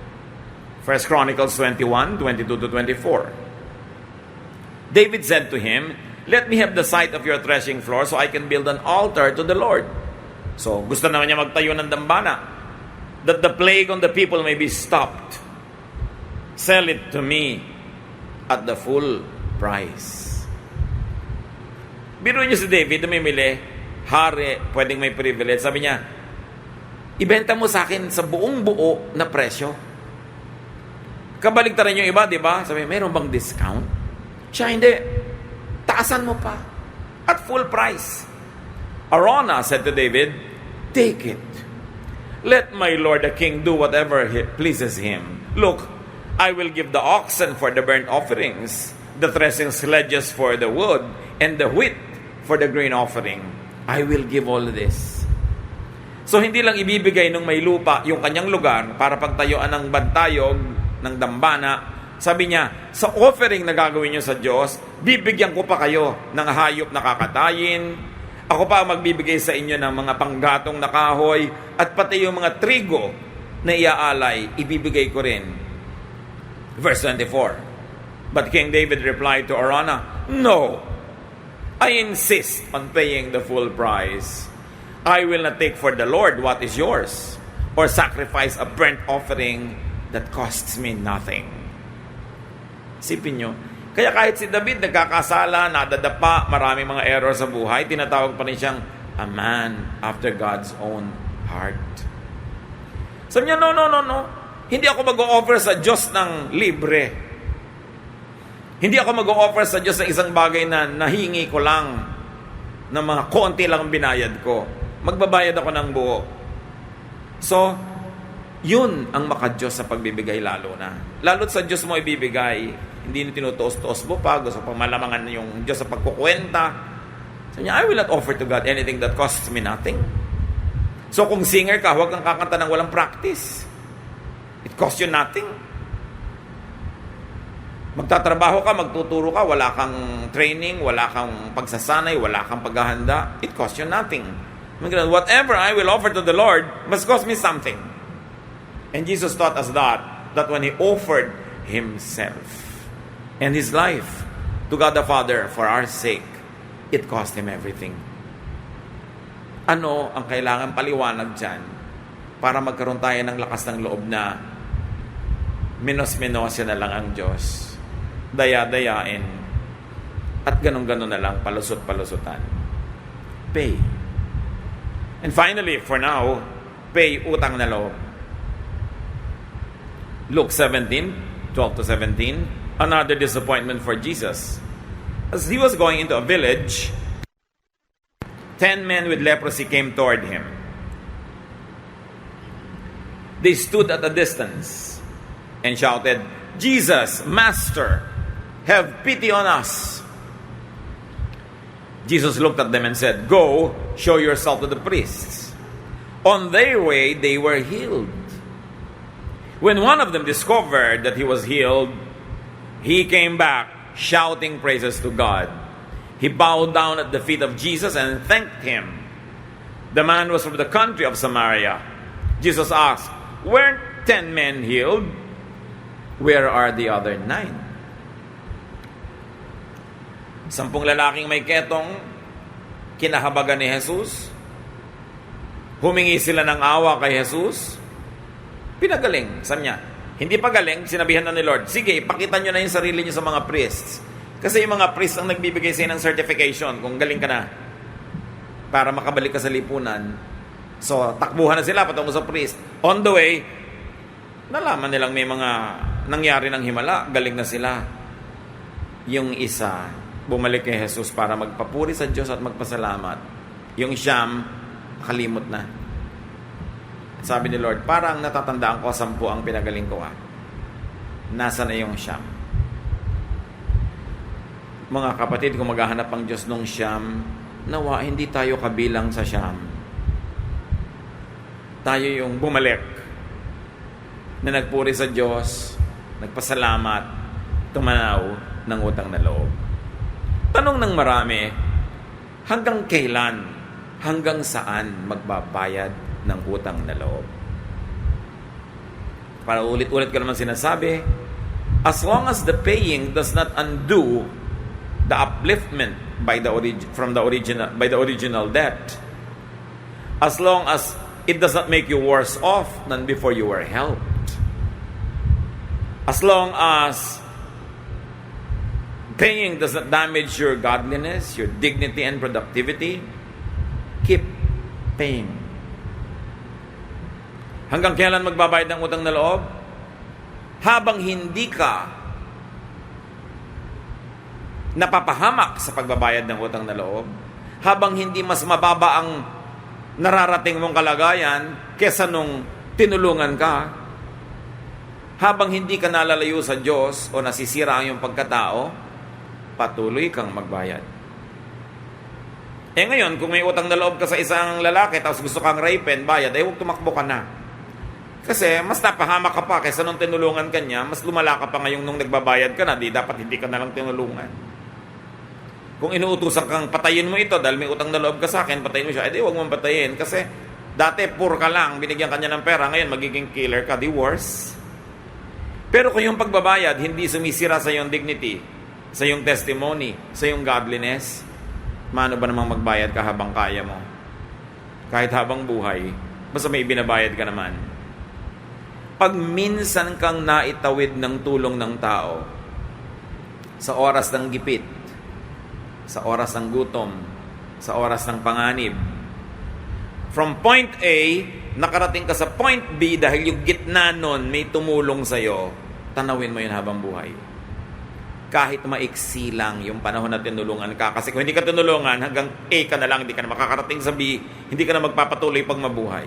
1 Chronicles 21, 22-24. David said to him, "Let me have the site of your threshing floor so I can build an altar to the Lord. So, gusto naman niya magtayo ng dambana. That the plague on the people may be stopped. Sell it to me at the full price. Biro niyo si David, namimili, hari, pwedeng may privilege. Sabi niya, ibenta mo sa akin sa buong buo na presyo. Kabaligtaran yung iba, di ba? Sabi, mayroon bang discount? Siya, hindi. Taasan mo pa. At full price. Araunah said to David, take it. Let my lord the king do whatever pleases him. Look, I will give the oxen for the burnt offerings, the threshing sledges for the wood, and the wheat for the grain offering. I will give all this. So hindi lang ibibigay nung may lupa yung kanyang lugar para pagtayuan ng bantayog ng dambana. Sabi niya, sa offering na gagawin niyo sa Diyos, bibigyan ko pa kayo ng hayop na kakatayin. Ako pa magbibigay sa inyo ng mga panggatong na kahoy at pati yung mga trigo na iaalay, ibibigay ko rin. Verse 24. But King David replied to Araunah, no, I insist on paying the full price. I will not take for the Lord what is yours, or sacrifice a burnt offering that costs me nothing. Isipin nyo, kaya kahit si David nagkakasala, nadadapa, maraming mga error sa buhay, tinatawag pa rin siyang a man after God's own heart. Sabi niya, no. Hindi ako mag-o-offer sa Diyos ng libre. Hindi ako mag-o-offer sa Diyos ng isang bagay na nahingi ko lang, ng mga konti lang binayad ko. Magbabayad ako ng buo. So, yun ang maka-Diyos sa pagbibigay lalo na. Lalo't sa Diyos mo ibibigay, hindi na tinutuos-tuos mo pa, gusto pang malamangan yung Diyos sa pagkukwenta. So niya, I will not offer to God anything that costs me nothing. So kung singer ka, huwag kang kakanta ng walang practice. It costs you nothing. Magtatrabaho ka, magtuturo ka, wala kang training, wala kang pagsasanay, wala kang paghahanda, it costs you nothing. Whatever I will offer to the Lord must cost me something. And Jesus taught us that when He offered Himself and His life to God the Father for our sake, it cost Him everything. Ano ang kailangan paliwanag dyan para magkaroon tayo ng lakas ng loob na minos-minosya na lang ang Diyos, daya-dayain, at ganun-ganun na lang, palusot-palusutan. Pay. And finally, for now, pay utang na loob. Luke 17, 12 to 17, another disappointment for Jesus. As He was going into a village, 10 men with leprosy came toward Him. They stood at a distance and shouted, Jesus, Master, have pity on us. Jesus looked at them and said, go, show yourself to the priests. On their way, they were healed. When one of them discovered that he was healed, he came back shouting praises to God. He bowed down at the feet of Jesus and thanked Him. The man was from the country of Samaria. Jesus asked, weren't 10 men healed? Where are the other 9? 10 lalaking may ketong kinahabagan ni Jesus. Humingi sila ng awa kay Jesus. Pinagaling. Sabi niya, hindi pa galing, sinabihan na ni Lord, sige, ipakita nyo na yung sarili nyo sa mga priests. Kasi yung mga priests ang nagbibigay sa'yo ng certification kung galing ka na para makabalik ka sa lipunan. So, takbuhan na sila patungo sa priest. On the way, nalaman nilang may mga nangyari ng himala, galing na sila. Yung isa, bumalik kay Jesus para magpapuri sa Diyos at magpasalamat. Yung siyam, nakalimot na. Sabi ni Lord, parang natatandaan ko 10 ang pinagaling ko. Nasa na yung siyam? Mga kapatid, kung maghahanap ang Diyos nung siyam, nawa, hindi tayo kabilang sa siyam. Tayo yung bumalik na nagpuri sa Diyos, nagpasalamat, tumanaw ng utang na loob. Tanong ng marami, hanggang kailan, hanggang saan magbabayad ng utang na loob? Para ulit-ulit ko naman sinasabi, as long as the paying does not undo the upliftment by the original debt, As long as it does not make you worse off than before you were helped. As long as paying does not damage your godliness, your dignity and productivity, keep paying. Hanggang kailan magbabayad ng utang na loob? Habang hindi ka napapahamak sa pagbabayad ng utang na loob, habang hindi mas mababa ang nararating mong kalagayan kesa nung tinulungan ka, habang hindi ka nalalayo sa Diyos o nasisira ang iyong pagkatao, patuloy kang magbayad. Ngayon, kung may utang na loob ka sa isang lalaki tapos gusto kang rapen, bayad, huwag tumakbo ka na. Kasi mas napahamak ka pa kaysa nung tinulungan ka niya, mas lumala ka pa ngayong nung nagbabayad ka na, dapat hindi ka na lang tinulungan. Kung inuutusan kang patayin mo ito dahil may utang na loob ka sa akin, patayin mo siya, huwag mong patayin. Kasi dati poor ka lang, binigyan ka niya ng pera, ngayon magiging killer ka, di worse. Pero kung yung pagbabayad hindi sumisira sa iyong dignity, sa iyong testimony, sa iyong godliness, mano ba namang magbayad ka habang kaya mo? Kahit habang buhay, basta may binabayad ka naman. Pag minsan kang naitawid ng tulong ng tao, sa oras ng gipit, sa oras ng gutom, sa oras ng panganib, from point A, nakarating ka sa point B dahil yung gitna nun may tumulong sa'yo, tanawin mo yun habang buhay. Kahit maiksi lang yung panahon na tinulungan ka. Kasi kung hindi ka tinulungan, hanggang A ka na lang, hindi ka na makakarating sa B, hindi ka na magpapatuloy pag mabuhay.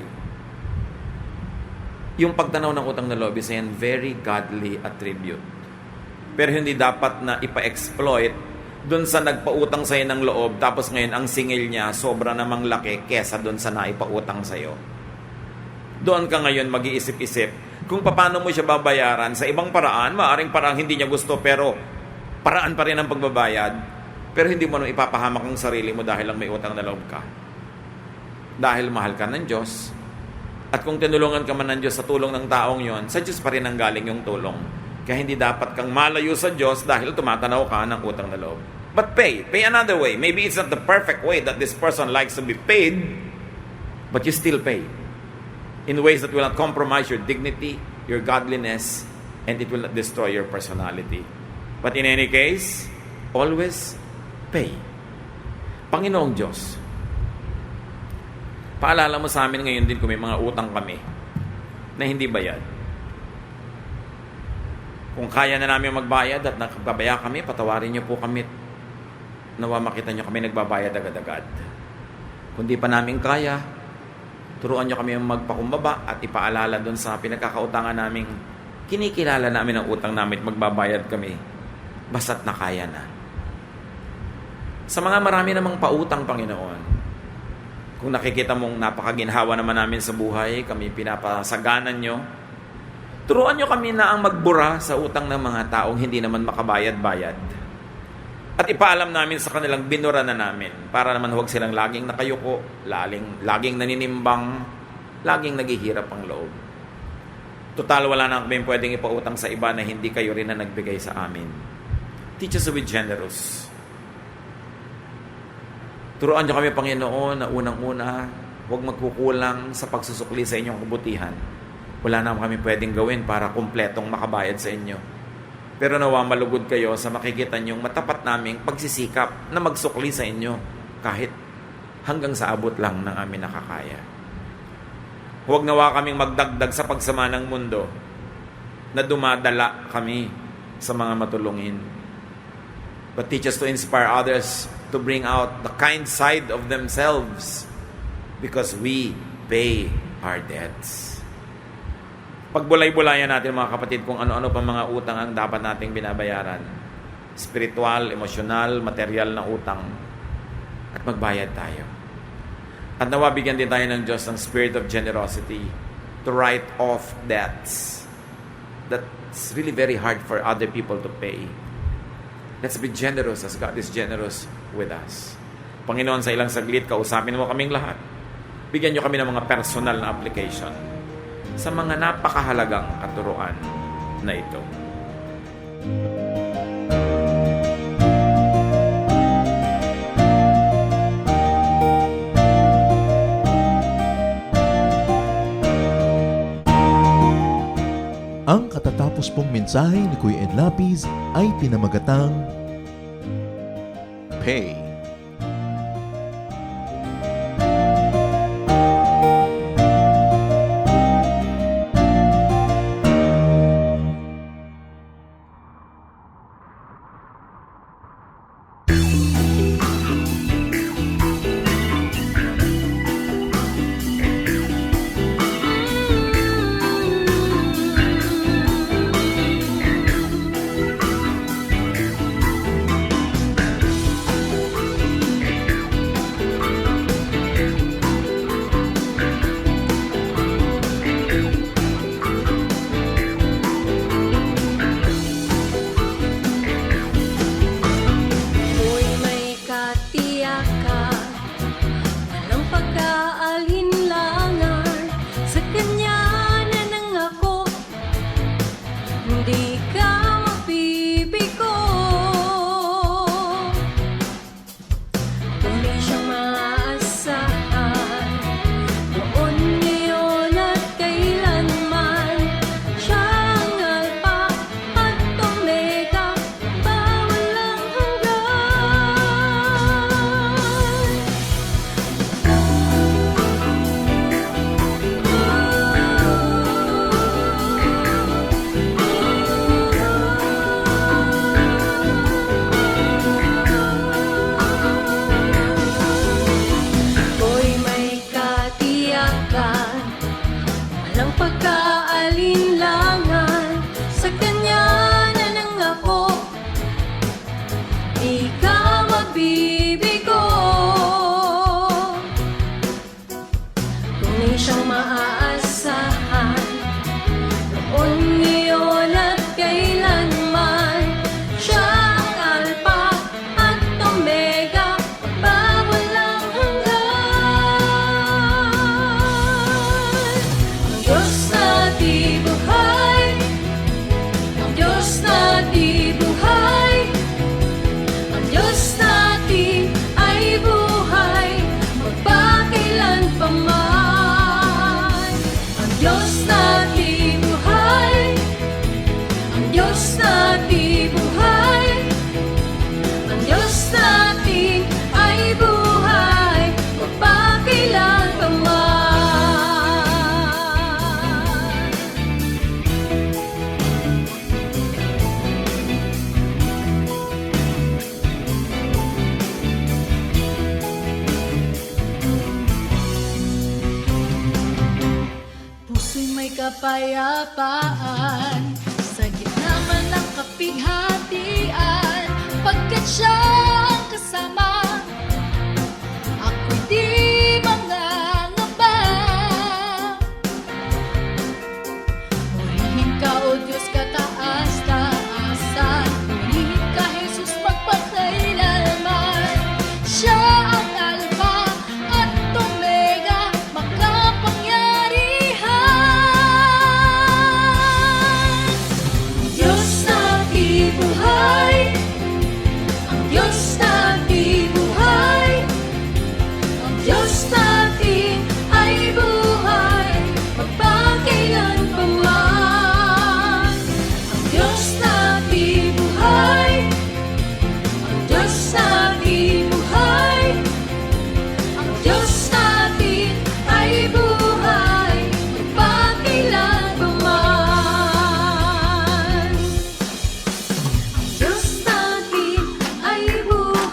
Yung pagtanaw ng utang na loob is yan very godly attribute. Pero hindi dapat na ipa-exploit doon sa nagpautang sa'yo ng loob, tapos ngayon ang singil niya sobra namang laki kesa doon sa naipautang sa'yo. Doon ka ngayon mag-iisip-isip kung paano mo siya babayaran sa ibang paraan, maaaring parang hindi niya gusto pero paraan pa rin ang pagbabayad, pero hindi mo nang ipapahamak ang sarili mo dahil lang may utang na loob ka. Dahil mahal ka ng Diyos, at kung tinulungan ka man ng Diyos sa tulong ng taong yon, sa Diyos pa rin ang galing yung tulong. Kaya hindi dapat kang malayo sa Diyos dahil tumatanaw ka ng utang na loob. But pay another way. Maybe it's not the perfect way that this person likes to be paid, but you still pay. In ways that will not compromise your dignity, your godliness, and it will not destroy your personality. But in any case, always pay. Panginoong Diyos, paalala mo sa amin ngayon din kung may mga utang kami na hindi bayad. Kung kaya na namin magbayad at nakababaya kami, patawarin niyo po kami. Nawa makita niyo kami nagbabayad agad-agad. Kung di pa namin kaya, turuan niyo kami magpakumbaba at ipaalala doon sa pinagkakautangan namin. Kinikilala namin ang utang namin at magbabayad kami. Basta't nakaya na. Sa mga marami namang pautang, Panginoon, kung nakikita mong napakaginhawa naman namin sa buhay, kami pinapasaganan nyo, turuan nyo kami na ang magbura sa utang ng mga taong hindi naman makabayad-bayad. At ipaalam namin sa kanilang binura na namin para naman huwag silang laging nakayuko, laging naninimbang, laging naghihirap ang loob. Total, wala na kami pwedeng ipautang sa iba na hindi kayo rin na nagbigay sa amin. Teach us to be generous. Turuan niyo kami, Panginoon, na unang-una, huwag magkukulang sa pagsusukli sa inyong kabutihan. Wala na kami pwedeng gawin para kumpletong makabayad sa inyo. Pero nawa malugod kayo sa makikita niyong matapat naming pagsisikap na magsukli sa inyo kahit hanggang sa abot lang ng amin nakakaya. Huwag nawa kaming magdagdag sa pagsama ng mundo na dumadala kami sa mga matulungin. But teach us to inspire others to bring out the kind side of themselves because we pay our debts. Pagbulay-bulayan natin mga kapatid kung ano-ano pa mga utang ang dapat nating binabayaran. Spiritual, emosyonal, material na utang. At magbayad tayo. At nawa bigyan din tayo ng Diyos ng spirit of generosity to write off debts that's really very hard for other people to pay. Let's be generous as God is generous with us. Panginoon, sa ilang saglit, kausapin mo kaming lahat. Bigyan nyo kami ng mga personal na application sa mga napakahalagang katuruan na ito. natapos pong mensahe ni Kuya Ed Lapiz ay pinamagatang Pay. Ako'y may katiyakan, walang pagkaalinlangan, sa Kanya na nangako, hindi ka mabibigo. Tunay siyang maaasahan, noon, ngayon at kailanman. Siya ang Alpha at Omega, walang Ako'y may katiyakan, walang pagkaalinlangan, sa Kanya na nangako, di ka mabibigo. Tunay siyang maaasahan, noon, ngayon at kailanman. Siya ang Alpha at Omega, walang hanggan. Ang Diyos na di buhay, ang Diyos na di buhay, ang Diyos natin ay buhay, magpakailan pa man. Ang Diyos na di buhay, ang Diyos na di buhay, ang Diyos natin ay buhay, magpakailan pa man. Puso'y may kapayapaan, sa gitna man ng kapighatian, pagkat siya ang kasama, ako'y di mangangamba. Purihin ka, O Diyos, kataas-taasan, purihin ka, Jesus, magpakailanman. Siya ang Alpha at Omega, makapangyarihan. Ang Diyos na di buhay, ang Diyos na di buhay, ang Diyos natin ay buhay, magpakailan pa man. Ang Diyos na di buhay, ang Diyos na di buhay, ang Diyos natin ay buhay, magpakailan pa man. Ang Diyos natin ay buhay.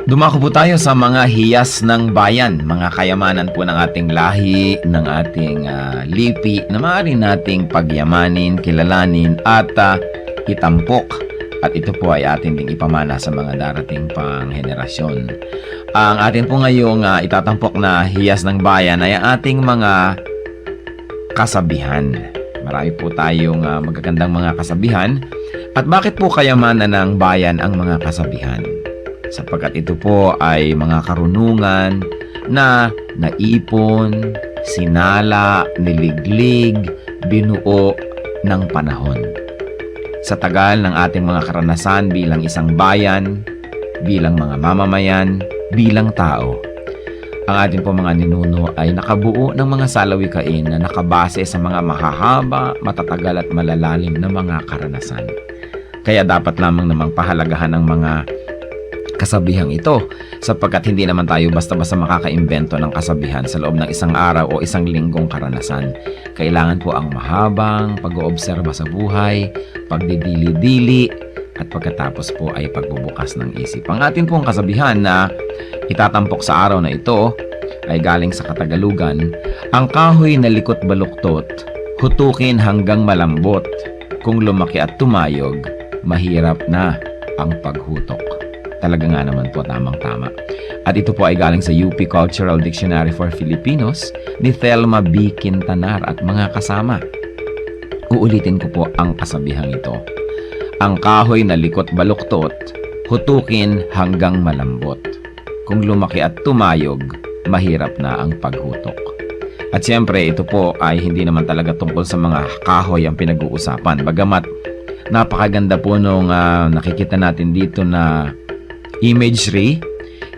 Dumako po tayo sa mga hiyas ng bayan, mga kayamanan po ng ating lahi, ng ating lipi na maaari nating pagyamanin, kilalanin at itampok. At ito po ay atin ding ipamana sa mga darating pang henerasyon. Ang atin po ngayong itatampok na hiyas ng bayan ay ang ating mga kasabihan. Marami po tayong magagandang mga kasabihan. At bakit po kayamanan ng bayan ang mga kasabihan? Sapagkat ito po ay mga karunungan na naipon, sinala, niliglig, binuo ng panahon. Sa tagal ng ating mga karanasan bilang isang bayan, bilang mga mamamayan, bilang tao, ang ating po mga ninuno ay nakabuo ng mga salawikain na nakabase sa mga mahahaba, matatagal at malalalim na mga karanasan. Kaya dapat lamang namang pahalagahan ng mga kasabihang ito sapagkat hindi naman tayo basta-basta makakaimbento ng kasabihan sa loob ng isang araw o isang linggong karanasan. Kailangan po ang mahabang pag-oobserba sa buhay, pagdidili-dili at pagkatapos po ay pagbubukas ng isip. Ang atin pong kasabihan na itatampok sa araw na ito ay galing sa Katagalugan. Ang kahoy na likot baluktot, hutukin hanggang malambot. Kung lumaki at tumayog, mahirap na ang paghutok. Talaga nga naman po, tamang-tama. At ito po ay galing sa UP Cultural Dictionary for Filipinos ni Thelma B. Quintanar at mga kasama. Uulitin ko po ang kasabihang ito. Ang kahoy na likot baluktot, hutukin hanggang malambot. Kung lumaki at tumayog, mahirap na ang paghutok. At siyempre, ito po ay hindi naman talaga tungkol sa mga kahoy ang pinag-uusapan. Bagamat napakaganda po nung nakikita natin dito na imagery,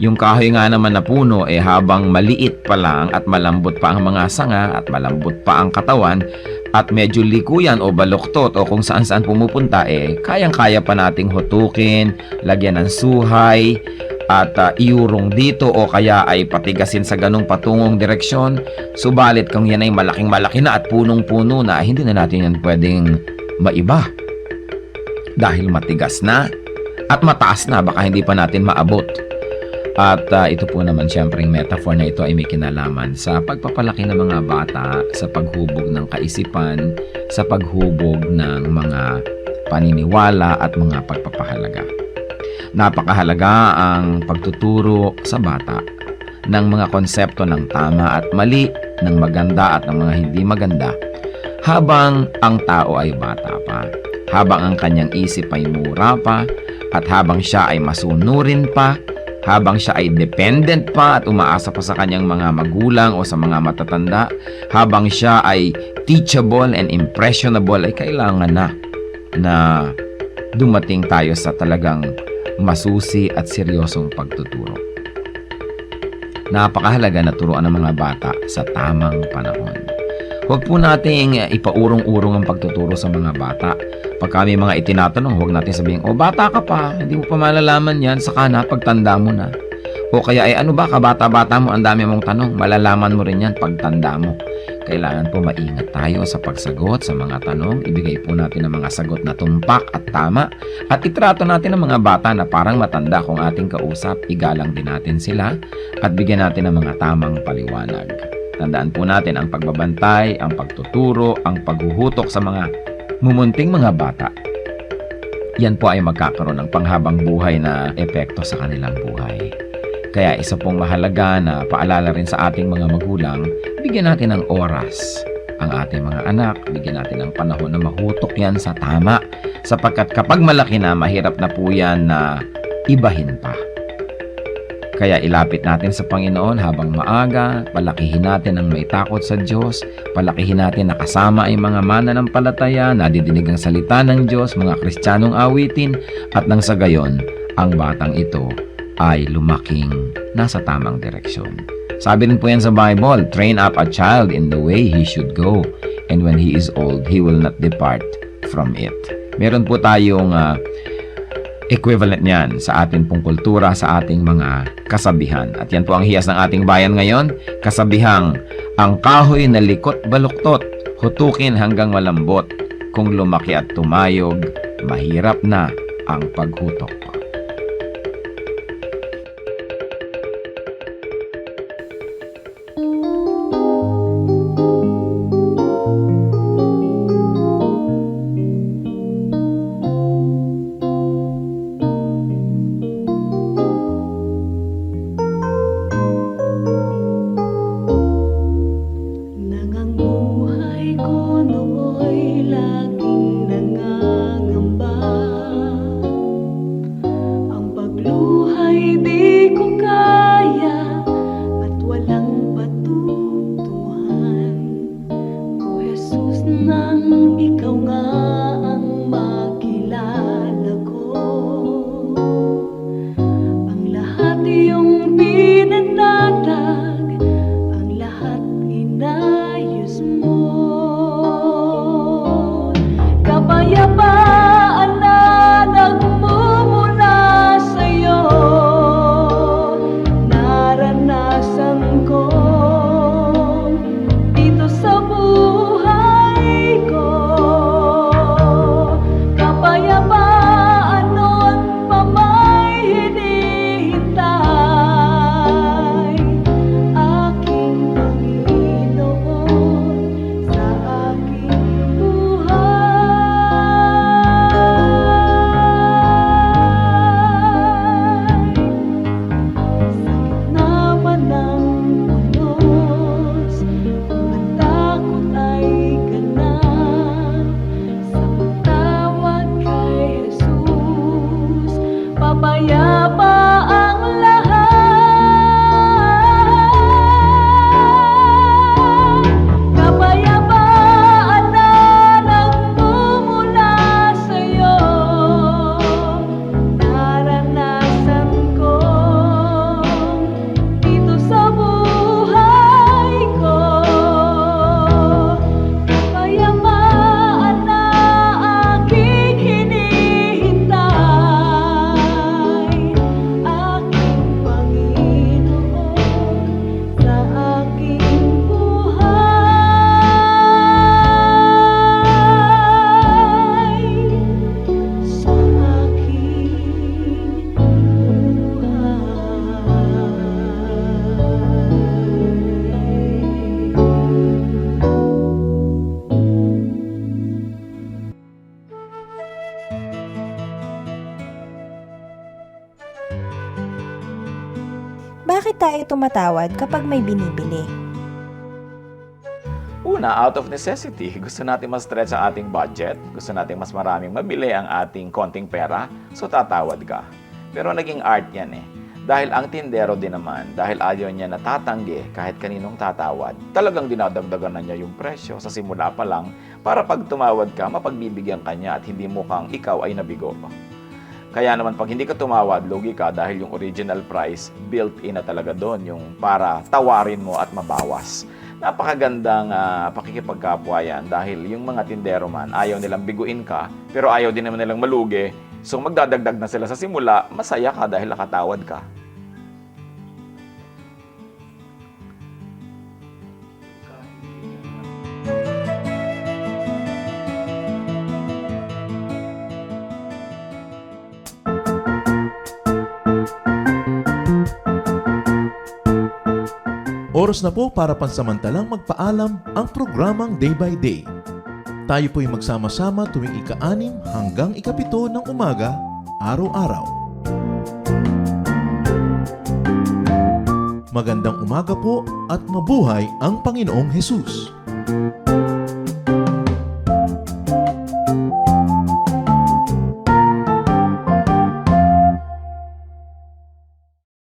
yung kahoy nga naman na puno habang maliit pa lang at malambot pa ang mga sanga at malambot pa ang katawan at medyo likuyan o baluktot o kung saan-saan pumupunta kayang-kaya pa nating hutukin, lagyan ng suhay at iurong dito o kaya ay patigasin sa ganong patungong direksyon. Subalit kung yan ay malaking-malaki na at punong-puno na, hindi na natin yan pwedeng maiba dahil matigas na at mataas na, baka hindi pa natin maabot. At ito po naman siyempre yung metaphor na ito ay may kinalaman sa pagpapalaki ng mga bata, sa paghubog ng kaisipan, sa paghubog ng mga paniniwala at mga pagpapahalaga. Napakahalaga ang pagtuturo sa bata ng mga konsepto ng tama at mali, ng maganda at ng mga hindi maganda habang ang tao ay bata pa, habang ang kanyang isip ay mura pa, at habang siya ay masunurin pa, habang siya ay dependent pa at umaasa pa sa kanyang mga magulang o sa mga matatanda, habang siya ay teachable and impressionable, ay kailangan na dumating tayo sa talagang masusi at seryosong pagtuturo. Napakahalaga na turuan ng mga bata sa tamang panahon. Huwag po nating ipaurong-urong ang pagtuturo sa mga bata. Pag kami mga itinatanong, huwag natin sabihin, bata ka pa, hindi mo pa malalaman yan, saka na, pagtanda mo na. O kaya, ano ba, kabata-bata mo, ang dami mong tanong, malalaman mo rin yan pagtanda mo. Kailangan po maingat tayo sa pagsagot sa mga tanong, ibigay po natin ang mga sagot na tumpak at tama, at itrato natin ang mga bata na parang matanda kung ating kausap, igalang din natin sila, at bigyan natin ng mga tamang paliwanag. Tandaan po natin ang pagbabantay, ang pagtuturo, ang paghuhutok sa mga mumunting mga bata. Yan po ay magkakaroon ng panghabang buhay na epekto sa kanilang buhay. Kaya isa pong mahalaga na paalala rin sa ating mga magulang, bigyan natin ng oras ang ating mga anak, bigyan natin ng panahon na mahutok yan sa tama, sapagkat kapag malaki na, mahirap na po yan na ibahin pa. Kaya ilapit natin sa Panginoon habang maaga, palakihin natin ang may takot sa Diyos, palakihin natin na kasama ay mga mananampalataya, nadidinig ang salita ng Diyos, mga Kristiyanong awitin, at nang sa gayon, ang batang ito ay lumaking nasa tamang direksyon. Sabi rin po yan sa Bible, train up a child in the way he should go, and when he is old, he will not depart from it. Meron po tayong equivalent niyan sa ating pong kultura, sa ating mga kasabihan. At yan po ang hiyas ng ating bayan ngayon, kasabihang, ang kahoy na likot baluktot, hutukin hanggang malambot, kung lumaki at tumayog, mahirap na ang paghutok. ay di ko kaya at walang patutuhan. O Jesus, nang ikaw nga ang makilala ko, ang lahat iyong pinanatag, ang lahat inayos mo. Kapayapaan na nagmumula sa'yo, naranasan ko dito sa buhay ko. Kapayapaan noon pa may hinihintay, aking Panginoon, sa aking buhay. Sakit naman ng unos, ang takot ay ganap. Sa pagtawag kay Jesus, papayapa ang lahat. Kapayapaan na nagmumula sa'yo, naranasan ko dito sa buhay ko. Kapayapaan na aking hinihintay, aking Panginoon, sa aking buhay, sa aking Bakit tayo tumatawad kapag may binibili? Una, out of necessity. Gusto natin mas stretch ang ating budget. Gusto natin mas maraming mabili ang ating konting pera. So, tatawad ka. Pero naging art yan eh. Dahil ang tindero din naman, dahil ayaw niya natatanggi kahit kaninong tatawad, talagang dinadagdagan na niya yung presyo sa simula pa lang para pag tumawad ka, mapagbibigyan ka niya at hindi mukhang ikaw ay nabigo. Kaya naman pag hindi ka tumawad, lugi ka dahil yung original price built-in na talaga doon, yung para tawarin mo at mabawas. Napakagandang pakikipagkapwa yan dahil yung mga tindero man, ayaw nilang biguin ka, pero ayaw din naman nilang malugi. So magdadagdag na sila sa simula, masaya ka dahil nakatawad ka. Oras na po para pansamantalang magpaalam ang programang Day by Day. Tayo po'y magsama-sama tuwing ika-6 hanggang ika-7 ng umaga, araw-araw. Magandang umaga po at mabuhay ang Panginoong Hesus!